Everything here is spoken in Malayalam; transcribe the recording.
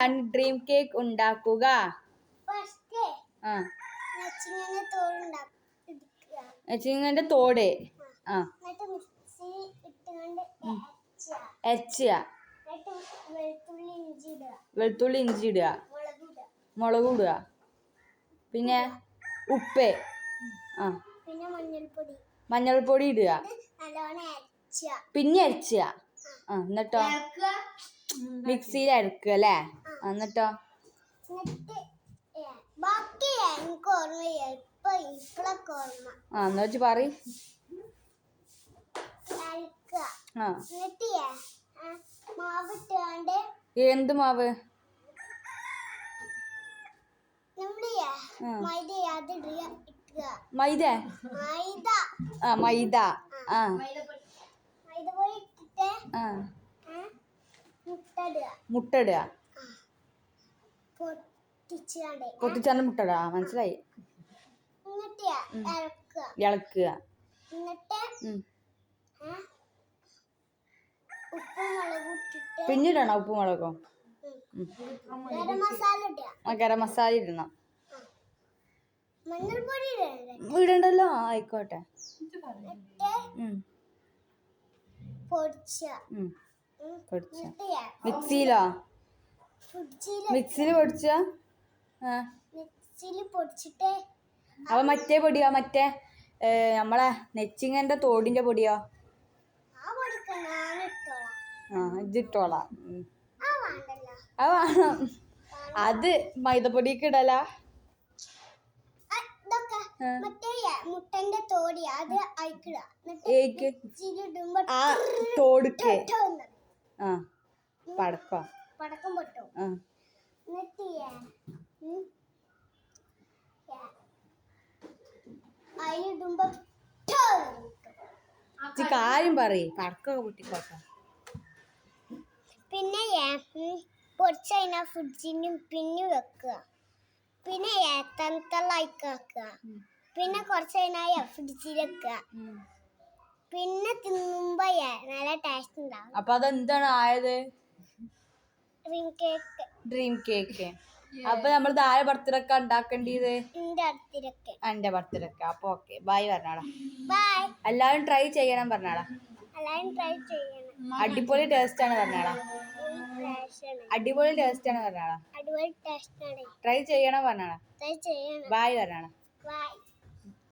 ഡ്രീം കേക്ക് ഉണ്ടാക്കുക? നെച്ചിങ്ങന്റെ തോട് വെളുത്തുള്ളി ഇഞ്ചി ഇടുക, മുളക് ഇടുക, പിന്നെ ഉപ്പ്, മഞ്ഞൾപ്പൊടി ഇടുക, പിന്നെ അരച്ചുക. എന്നിട്ടോ മിക്സിയിൽ അരക്കുക അല്ലേ? എന്നിട്ടോ എന്നാ വെച്ച് പറ. എന്ത് മാവ്? മൈദ. മൈദ. മുട്ട ഇടുക, പൊട്ടിച്ചാണ്ട് മുട്ട ഇടുക. മനസ്സിലായി. ഇളക്കുക. പിന്നീടാണോ ഉപ്പും മുളകും? ഗരം മസാല ഇടണം. ഇടണ്ടല്ലോ. ആയിക്കോട്ടെ. മിക്സിയിലോ? മിക്സിയിൽ പൊടിച്ചിട്ട് അപ്പൊ മറ്റേ പൊടിയോ? മറ്റേ നമ്മളെ നെച്ചിങ്ങന്റെ തോടിന്റെ പൊടിയോ? ഇജിട്ടോളാം. അത് വേണം. അത് മൈദപ്പൊടിക്ക് ഇടല. മുട്ടന്റെ തോടി അത് ആ തോടുക്ക് പടക്കം പൊട്ടും. കാര്യം പറയും. പടക്കൊക്കെ പൊട്ടിക്കോട്ടെ. പിന്നെ പൊടിച്ച് കഴിഞ്ഞാൽ ഫ്രിഡ്ജിന് പിന്നെ വെക്കുക. പിന്നെ തണുത്തള്ളായിക്കുക. പിന്നെ കുറച്ച് കഴിഞ്ഞാൽ ഫ്രിഡ്ജിൽ വെക്കുക. പിന്നെ തിന്നുമ്പോ നല്ല ടേസ്റ്റ് ഉണ്ടാവും. അപ്പൊ അതെന്താണ് ആയത്? Dream cake. അപ്പൊ നമ്മൾ താഴെ ബർത്ത്ഡേക്ക് ഉണ്ടാക്കേണ്ടത് എന്റെ ബർത്ത്ഡേക്ക്. അപ്പൊ ഓക്കെ, ബൈ പറഞ്ഞാടാ. എല്ലാവരും ട്രൈ ചെയ്യണം പറഞ്ഞാടാ. അടിപൊളി ടേസ്റ്റ് ആണ് പറഞ്ഞാടാ. അടിപൊളി ടേസ്റ്റ് ആണ് പറഞ്ഞാടാ. ട്രൈ ചെയ്യണം പറഞ്ഞാടാ. ബൈ പറഞ്ഞാടാ.